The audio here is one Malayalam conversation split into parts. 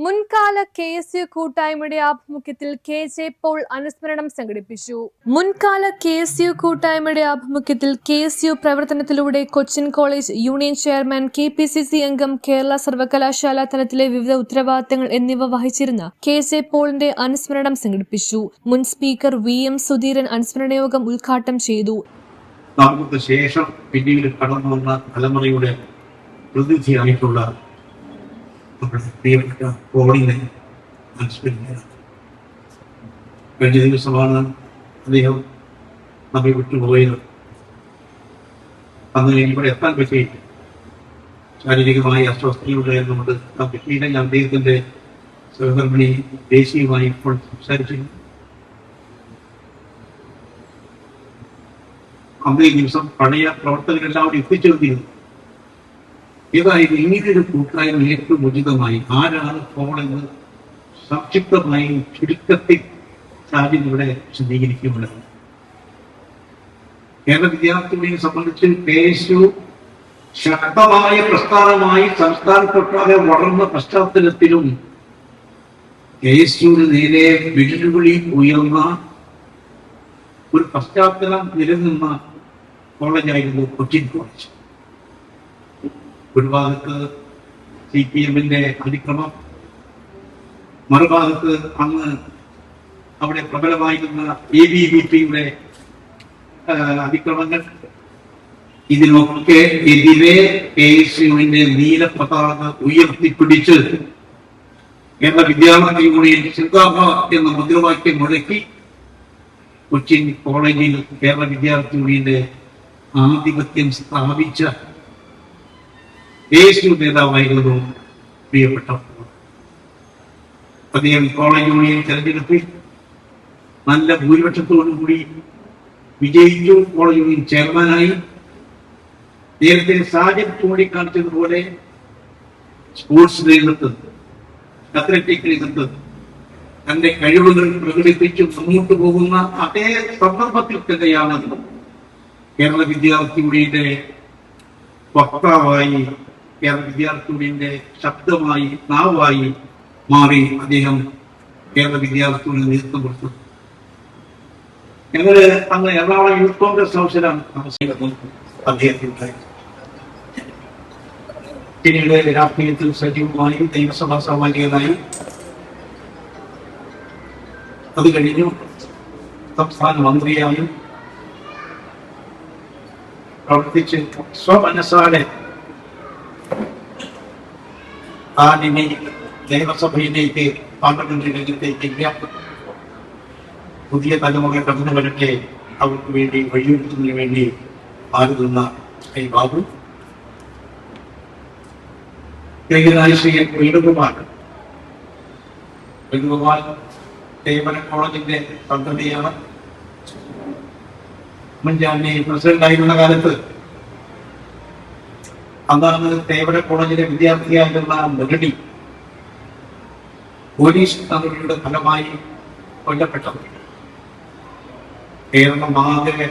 മുൻകാല KSU കൂട്ടായ്മയുടെ ആഭിമുഖ്യത്തിൽ KJ പോൾ അനുസ്മരണം സംഘടിപ്പിച്ചു. മുൻകാല KSU കൂട്ടായ്മയുടെ ആഭിമുഖ്യത്തിൽ KSU പ്രവർത്തനത്തിലൂടെ Cochin college union chairman, KPCC അംഗം, കേരള സർവകലാശാല തലത്തിലെ വിവിധ ഉത്തരവാദിത്തങ്ങൾ എന്നിവ വഹിച്ചിരുന്ന KJ പോളിന്റെ അനുസ്മരണം സംഘടിപ്പിച്ചു. മുൻ സ്പീക്കർ VM സുധീരൻ അനുസ്മരണ യോഗം ഉദ്ഘാടനം ചെയ്തു. ശേഷം പിന്നീട് കടന്നു വന്ന തലമുറയുടെ പ്രതിനിധിയായിട്ടുള്ള പോളിനെ അനുസ്മരിക്കുകയാണ്. കഴിഞ്ഞ ദിവസമാണ് അദ്ദേഹം നമ്മെ വിട്ടുപോയത്. അന്ന് ഇവിടെ എത്താൻ പറ്റി ശാരീരികമായി അസ്വസ്ഥതയുണ്ടായിരുന്നുകൊണ്ട് പിന്നീട് ഞാൻ അദ്ദേഹത്തിന്റെ സഹധർമ്മിണി ദേശീയമായി ഇപ്പോൾ സംസാരിച്ചിരുന്നു. അന്നേ ദിവസം പഴയ പ്രവർത്തകരെല്ലാവരും എത്തിച്ചേർന്നിരുന്നു. ഏതായാലും ഇങ്ങനൊരു കൂട്ടായ്മ ഏറ്റവും ഉചിതമായി ആരാണ് പോളെന്ന് സംക്ഷിപ്തമായി ചുരുക്കത്തിൽ ആദ്യം ഇവിടെ വിശദീകരിക്കുന്നുള്ളത്. കേരള വിദ്യാർത്ഥികളെ സംബന്ധിച്ച് KSU ശക്തമായ പ്രസ്ഥാനമായി സംസ്ഥാനത്തൊട്ടാകെ വളർന്ന പശ്ചാത്തലത്തിലും KSUവിന് നേരെ വെല്ലുവിളി ഉയർന്ന ഒരു പശ്ചാത്തലം നിലനിന്ന കോളേജായിരുന്നു കൊച്ചിൻ കോളേജ്. ഒരു ഭാഗത്ത് CPM-ന്റെ അതിക്രമം, മറുഭാഗത്ത് അന്ന് അവിടെ പ്രബലമായിരുന്ന ABVP-യുടെ അതിക്രമങ്ങൾ. ഇതിനൊക്കെ എതിരെ KSU-വിന്റെ നീല പതാക ഉയർത്തിപ്പിടിച്ച് കേരള വിദ്യാർത്ഥി യൂണിയൻ സിന്ദാബാദ് എന്ന മുദ്രാവാക്യം മുഴക്കി കൊച്ചിൻ കോളേജിൽ കേരള വിദ്യാർത്ഥി യൂണിയന്റെ ആധിപത്യം സ്ഥാപിച്ച KSU നേതാവായിരുന്നു പ്രിയപ്പെട്ട. അദ്ദേഹം കോളേജ് യൂണിയൻ തെരഞ്ഞെടുപ്പിൽ നല്ല ഭൂരിപക്ഷത്തോടുകൂടി വിജയിച്ചു. കോളേജ് യൂണിയൻ ചെയർമാനായി. നേരത്തെ സാജൻ ചൂണ്ടിക്കാണിച്ചതുപോലെ സ്പോർട്സ് രംഗത്ത്, അത്ലറ്റിക് രംഗത്ത് തന്റെ കഴിവുകൾ പ്രകടിപ്പിച്ച് മുന്നോട്ട് പോകുന്ന അതേ സന്ദർഭത്തിൽ തന്നെയാണ് കേരള വിദ്യാർത്ഥി യൂണിയന്റെ വക്താവായി, കേരള വിദ്യാർത്ഥി യൂണിയന്റെ ശബ്ദമായി, നാവായി മാറി അദ്ദേഹം കേരള വിദ്യാർത്ഥി യൂണിയൻ നേതൃത്വം കൊടുത്തു. ഞങ്ങള് അന്ന് എറണാകുളം യൂത്ത് കോൺഗ്രസ് ഹൗസിലാണ് താമസിക്കുന്നത്. അദ്ദേഹത്തിനുണ്ടായി പിന്നീട് രാഷ്ട്രീയത്തിൽ സജീവമായി നിയമസഭാ സാമാജികനായി. അത് കഴിഞ്ഞു സംസ്ഥാന മന്ത്രിയായും പ്രവർത്തിച്ച് സ്വമനസ്സാലെ താനിനി നിയമസഭയിലേക്ക്, പാർലമെന്റ് രംഗത്തേക്കില്ല, പുതിയ തലമുറ കടന്നു വരട്ടെ, അവർക്ക് വേണ്ടി വഴിയൊരുക്കുന്നതിന് വേണ്ടി ആരുന്ന ബാബു, ശ്രീ വേണുഗോപാൽ തേവര കോളേജിന്റെ പദ്ധതിയാണ്. ഉമ്മൻചാണ്ടി പ്രസിഡന്റായിരുന്ന കാലത്ത് അന്നാണ് തേവര കോളേജിലെ വിദ്യാർത്ഥിയായിരുന്ന മുരളി പോലീസ് നടപടിയുടെ ഫലമായി കൊല്ലപ്പെട്ടത്. കേരളം ആകെ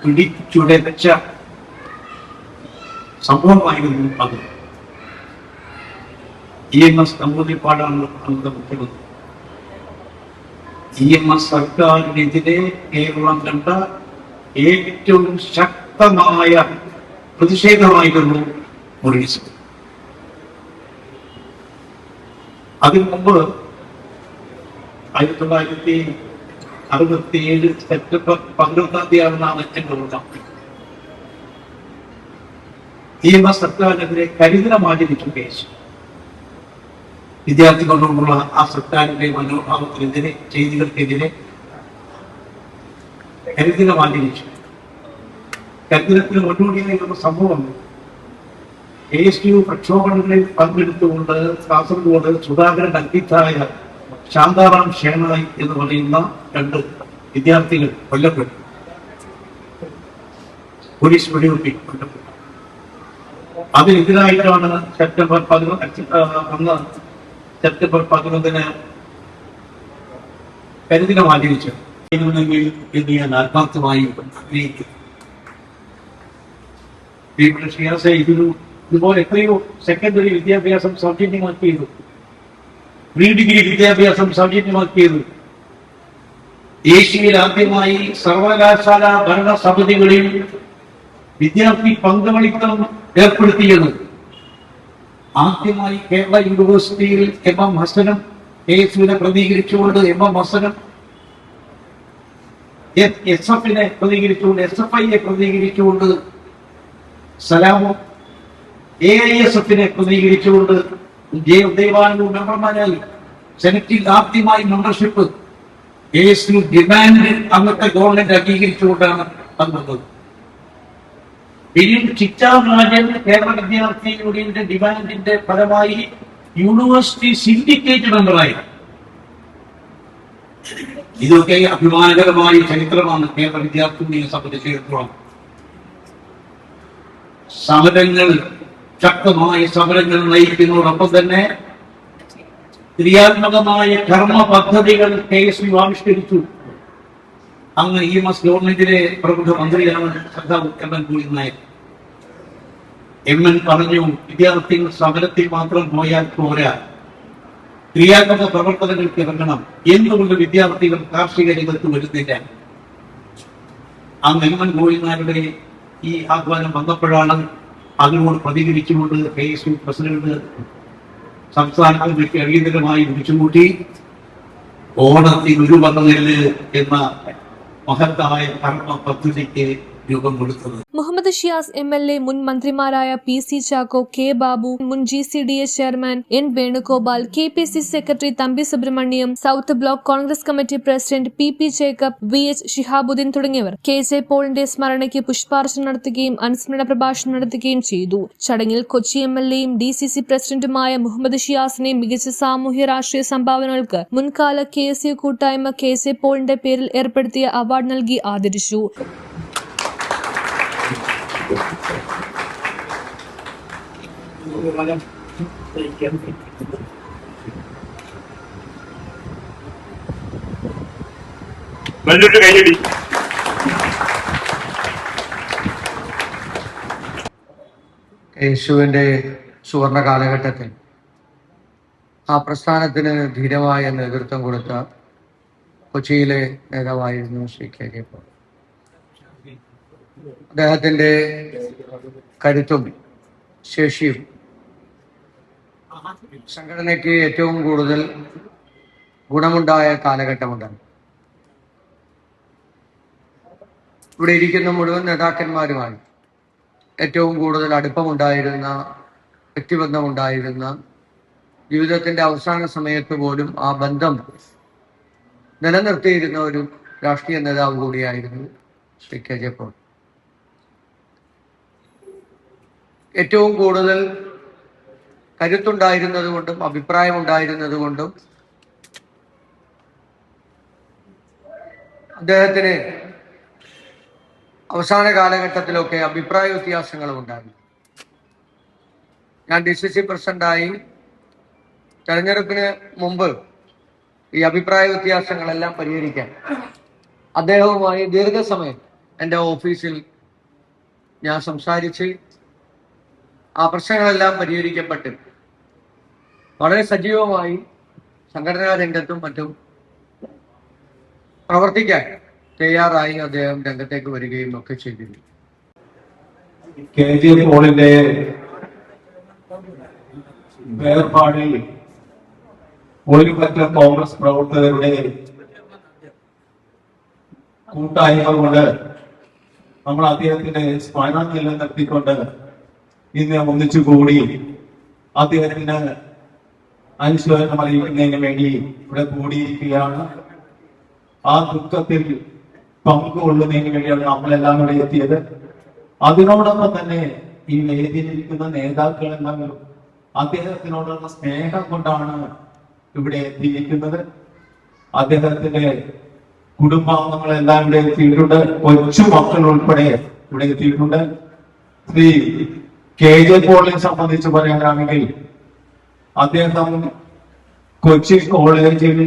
പിടിച്ചുടച്ച സംഭവമായിരുന്നു അത്. EMS നമ്പൂതിരിപ്പാടാണ് അന്നത്തെ മുഖ്യമന്ത്രി. EMS സർക്കാരിനെതിരെ കേരളം കണ്ട ഏറ്റവും ശക്തമായ പ്രതിഷേധമായിരുന്നു പോലീസ്. അതിനു മുമ്പ് 1967 സെപ്റ്റംബർ 11-ാം തീയതിയാണെന്നാണ് എന്റെ ഓർമ്മ. EMS സർക്കാരിനെതിരെ കരിദിനം ആചരിച്ചു കേസ്. വിദ്യാർത്ഥികളോടുള്ള ആ സർക്കാരിന്റെ മനോഭാവത്തിനെതിരെ, ചെയ്തികൾക്കെതിരെ കരിദിനം ആചരിച്ചു. കരിദിനത്തിന് മുന്നോടിയായിരുന്ന സംഭവം KSU പ്രക്ഷോഭങ്ങളിൽ പങ്കെടുത്തുകൊണ്ട് കാസർഗോഡ് സുധാകരൻ അധ്യക്ഷനായ ശാന്താറാം ഷേണായി എന്ന് പറയുന്ന 2 വിദ്യാർത്ഥികൾ കൊല്ലപ്പെട്ടു. പോലീസ് വെടിവെപ്പി കൊല്ലപ്പെട്ടു. അതിനെതിരായിട്ടാണ് സെപ്റ്റംബർ 11-ന് കരിദിനം ആചരിച്ചത്. എന്ന് ഞാൻ ആത്മാർത്ഥമായി ആഗ്രഹിക്കുന്നു. ഇതുപോലെ എത്രയോ സെക്കൻഡറി വിദ്യാഭ്യാസം സൗജന്യമാക്കിയിരുന്നു. പ്രീ ഡിഗ്രി വിദ്യാഭ്യാസം സൗജന്യമാക്കിയത്, ഏഷ്യയിൽ ആദ്യമായി സർവകലാശാല ഭരണസമിതികളിൽ വിദ്യാർത്ഥി പങ്കാളിത്തം ഏർപ്പെടുത്തിയത്, ആദ്യമായി കേരള യൂണിവേഴ്സിറ്റിയിൽ എം ഹസനും KSUവിനെ പ്രതികരിച്ചുകൊണ്ട് എം ഹസനും SFനെ പ്രതികരിച്ചുകൊണ്ട് SFIയെ പ്രതികരിച്ചുകൊണ്ട് സലാമും AISFനെ പ്രതികരിച്ചുകൊണ്ട് ഉദയവാനു മെമ്പർമാരായി സെനറ്റിൽ ആദ്യമായി മെമ്പർഷിപ്പ് KSU ഡിമാൻഡ് അന്നത്തെ ഗവൺമെന്റ് അംഗീകരിച്ചുകൊണ്ടാണ് വന്നത്. പിന്നീട് ചിറ്റാ രാജൻ കേരള വിദ്യാർത്ഥി യൂണിയന്റെ ഡിമാൻഡിന്റെ ഫലമായി യൂണിവേഴ്സിറ്റി സിൻഡിക്കേറ്റ് മെമ്പറായി. ഇതൊക്കെ അഭിമാനകരമായ ചരിത്രമാണ് കേരള വിദ്യാർത്ഥി യൂണിയനെ സംബന്ധിച്ചിടത്തോളം. സമരങ്ങൾ, ശക്തമായ സമരങ്ങൾ നയിക്കുന്നതോടൊപ്പം തന്നെ ക്രിയാത്മകമായ കർമ്മ പദ്ധതികൾ KSU ആവിഷ്കരിച്ചു. അന്ന് EMS ഗവൺമെന്റിലെ പ്രമുഖ മന്ത്രിയാണ് സഖാവ് MN ഗോവിന്ദൻ നായർ. MN പറഞ്ഞു, വിദ്യാർത്ഥികൾ സമരത്തിൽ മാത്രം പോയാൽ പോരാ, ക്രിയാത്മക പ്രവർത്തനങ്ങൾക്ക് ഇറങ്ങണം. എന്തുകൊണ്ട് വിദ്യാർത്ഥികൾ കാർഷിക രംഗത്ത് വരുന്നില്ല? അന്ന് MN ഗോവിന്ദൻ നായരുടെ ഈ ആഹ്വാനം വന്നപ്പോഴാണ് അതിനോട് പ്രതികരിച്ചുകൊണ്ട് KSU പ്രസിഡന്റ് സംസ്ഥാനത്തിലേക്ക് അടിയന്തരമായി വിളിച്ചുകൂട്ടി ഓണത്തിന് ഒരു വന്നനെല്ല് എന്ന മഹത്തായ കർമ്മ പദ്ധതിക്ക് രൂപം കൊടുത്തത്. മുഹമ്മദ് ഷിയാസ് MLA, മുൻ മന്ത്രിമാരായ PC ചാക്കോ, K ബാബു, മുൻ GCDA chairman N Venugopal, KPCC secretary Thampi Subrahmanyam, south block Congress committee president PP Jacob, VH Shihabuddin തുടങ്ങിയവർ KJ പോളിന്റെ സ്മരണയ്ക്ക് പുഷ്പാർച്ചന നടത്തുകയും അനുസ്മരണ പ്രഭാഷണം നടത്തുകയും ചെയ്തു. ചടങ്ങിൽ കൊച്ചി MLAയും DCC പ്രസിഡന്റുമായ മുഹമ്മദ് ഷിയാസിനെ മികച്ച സാമൂഹ്യ രാഷ്ട്രീയ സംഭാവനകൾക്ക് മുൻകാല KSU കൂട്ടായ്മ KJ പോളിന്റെ പേരിൽ ഏർപ്പെടുത്തിയ അവാർഡ് നൽകി ആദരിച്ചു. യേശുവിൻ്റെ സുവർണ കാലഘട്ടത്തിൽ ആ പ്രസ്ഥാനത്തിന് ധീരമായ നേതൃത്വം കൊടുത്ത കൊച്ചിയിലെ നേതാവായിരുന്നു ശ്രീ KJ പോൾ. അദ്ദേഹത്തിൻ്റെ കരുത്തും ശേഷിയും സംഘടനയ്ക്ക് ഏറ്റവും കൂടുതൽ ഗുണമുണ്ടായ കാലഘട്ടമുണ്ടായി. ഇവിടെ ഇരിക്കുന്ന മുഴുവൻ നേതാക്കന്മാരുമായി ഏറ്റവും കൂടുതൽ അടുപ്പമുണ്ടായിരുന്ന, വ്യക്തിബന്ധമുണ്ടായിരുന്ന, ജീവിതത്തിന്റെ അവസാന സമയത്ത് പോലും ആ ബന്ധം നിലനിർത്തിയിരുന്ന ഒരു രാഷ്ട്രീയ നേതാവ് കൂടിയായിരുന്നു ശ്രീ KJ പോൾ. ഏറ്റവും കൂടുതൽ കരുത്തുണ്ടായിരുന്നത് കൊണ്ടും അഭിപ്രായമുണ്ടായിരുന്നത് കൊണ്ടും അദ്ദേഹത്തിന് അവസാന കാലഘട്ടത്തിലൊക്കെ അഭിപ്രായ വ്യത്യാസങ്ങളും ഉണ്ടായിരുന്നു. ഞാൻ DCC പ്രസിഡന്റായി തെരഞ്ഞെടുപ്പിന് മുമ്പ് ഈ അഭിപ്രായ വ്യത്യാസങ്ങളെല്ലാം പരിഹരിക്കാൻ അദ്ദേഹവുമായി ദീർഘസമയം എൻ്റെ ഓഫീസിൽ ഞാൻ സംസാരിച്ച് ആ പ്രശ്നങ്ങളെല്ലാം പരിഹരിക്കപ്പെട്ട് വളരെ സജീവമായി സംഘടനാ രംഗത്തും മറ്റും പ്രവർത്തിക്കാൻ തയ്യാറായി അദ്ദേഹം രംഗത്തേക്ക് വരികയും ഒക്കെ ചെയ്തിരുന്നു. KJ പോളിന്റെ വേർപാടിൽ ഒരുപറ്റം കോൺഗ്രസ് പ്രവർത്തകരുടെ കൂട്ടായ്മ കൊണ്ട് നമ്മൾ അദ്ദേഹത്തിന്റെ സ്മരണ നിലനിർത്തിക്കൊണ്ട് ഇന്ന് ഒന്നിച്ചുകൂടി അദ്ദേഹത്തിന് അനുശോചനം അറിയിക്കുന്നതിന് വേണ്ടി ഇവിടെ കൂടിയിരിക്കുകയാണ്. ആ ദുഃഖത്തിൽ പങ്കുകൊള്ളുന്നതിന് വേണ്ടിയാണ് നമ്മളെല്ലാം ഇവിടെ എത്തിയത്. അതിനോടൊപ്പം തന്നെ ഈ വേദിയിലിരിക്കുന്ന നേതാക്കളെല്ലാം അദ്ദേഹത്തിനോടുള്ള സ്നേഹം കൊണ്ടാണ് ഇവിടെ എത്തിയിരിക്കുന്നത്. അദ്ദേഹത്തിന്റെ കുടുംബാംഗങ്ങളെല്ലാം ഇവിടെ എത്തിയിട്ടുണ്ട്. കൊച്ചു മക്കൾ ഉൾപ്പെടെ ഇവിടെ എത്തിയിട്ടുണ്ട്. ശ്രീ KJ പോളിനെ സംബന്ധിച്ച് പറയാനാണെങ്കിൽ അദ്ദേഹം കൊച്ചി കോളേജിൽ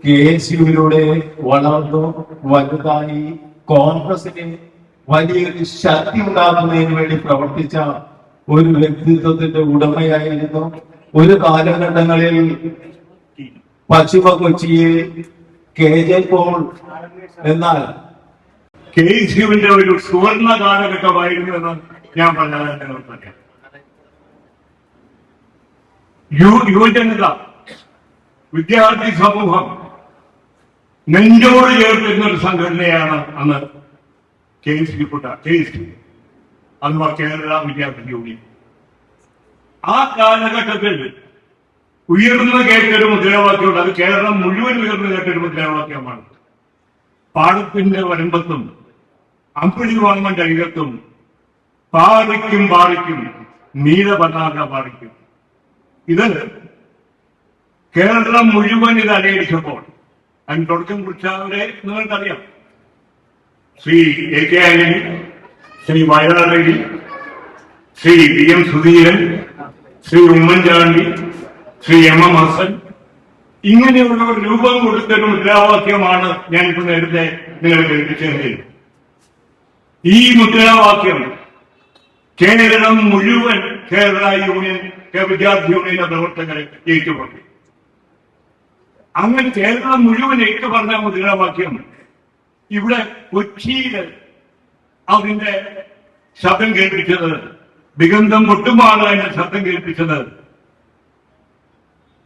KSUവിലൂടെ വളർന്നു വലുതായി കോൺഗ്രസിന് വലിയൊരു ശക്തി ഉണ്ടാകുന്നതിന് വേണ്ടി പ്രവർത്തിച്ച ഒരു വ്യക്തിത്വത്തിന്റെ ഉടമയായിരുന്നു. ഒരു കാലഘട്ടങ്ങളിൽ പശ്ചിമ കൊച്ചിയിൽ KJ പോൾ എന്നാൽ KCUവിന്റെ ഒരു സുവർണ കാലഘട്ടമായിരുന്നു എന്ന് ഞാൻ പറഞ്ഞാൽ നിങ്ങൾക്കറിയാം. യുവജനത, വിദ്യാർത്ഥി സമൂഹം നെഞ്ചോട് ചേർക്കുന്ന ഒരു സംഘടനയാണ് അന്ന് KCU. അഥവാ കേരള വിദ്യാർത്ഥി യൂണിയൻ. ആ കാലഘട്ടത്തിൽ ഉയർന്നു കേട്ടൊരു മുദ്രാവാക്യമുണ്ട്. അത് കേരളം മുഴുവൻ ഉയർന്നു കേട്ടൊരു മുദ്രാവാക്യമാണ്. പാടത്തിന്റെ വരമ്പത്തും അമ്പിളി വാങ്ങൻ കഴികത്തും പാറിക്കും പാറിക്കും നീല പതാക പാറിക്കും. ഇത് കേരളം മുഴുവൻ ഇത് അലയടിച്ചപ്പോൾ അതിന് തുടക്കം കുറിച്ചവരെ നിങ്ങൾക്കറിയാം. Shri AK Antony, Shri വയലാളി, Shri PM Sudheeran, Shri Oommen Chandy, Shri MM Hasan, ഇങ്ങനെയുള്ള ഒരു രൂപം കൊടുത്തൊരു മുദ്രാവാക്യമാണ് ഞാനിപ്പോ നേരത്തെ നിങ്ങൾ കേൾപ്പിച്ചത്. ഈ മുദ്രാവാക്യം കേരളം മുഴുവൻ കേരള യൂണിയൻ വിദ്യാർത്ഥി യൂണിയന്റെ പ്രവർത്തകരെ ഏറ്റുപറഞ്ഞു. അങ്ങനെ കേരളം മുഴുവൻ ഏറ്റുപറഞ്ഞ മുദ്രാവാക്യം ഇവിടെ കൊച്ചിയില് അതിന്റെ ശബ്ദം കേൾപ്പിച്ചത്, ദിഗന്തം പൊട്ടുമാണ് അതിന്റെ ശബ്ദം കേൾപ്പിച്ചത്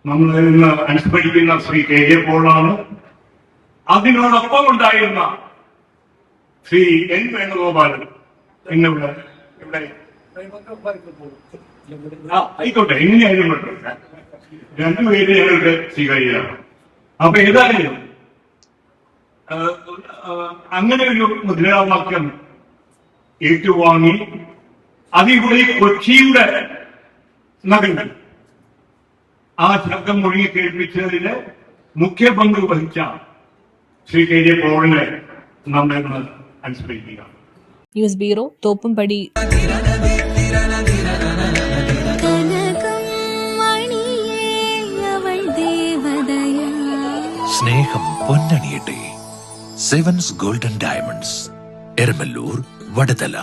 നമ്മൾ ഇന്ന് അനുസ്മരിക്കുന്ന ശ്രീ KJ പോളാണ്. അതിനോടൊപ്പം ഉണ്ടായിരുന്ന ശ്രീ N വേണുഗോപാലൻ എന്നിവിടെ ആയിക്കോട്ടെ, എങ്ങനെയായാലും രണ്ടുപേര് ഞങ്ങൾക്ക് സ്വീകരിക്കുകയാണ്. അപ്പൊ ഏതായാലും അങ്ങനെ ഒരു മുദ്രാവാക്യം ഏറ്റുവാങ്ങി അതിവിടെ കൊച്ചിയുടെ നഗരങ്ങൾ ആ ശബ്ദം മുഴുകി കേൾപ്പിച്ചതിന് മുഖ്യ പങ്ക് വഹിച്ച ശ്രീ KJ പോളിനെ നമ്മെ അനുസ്മരിക്കുക. News bureau, Thoppumpady. സ്നേഹം പൊന്നണിയട്ടെ. Sevens golden diamonds, Eramalloor, Vadathala.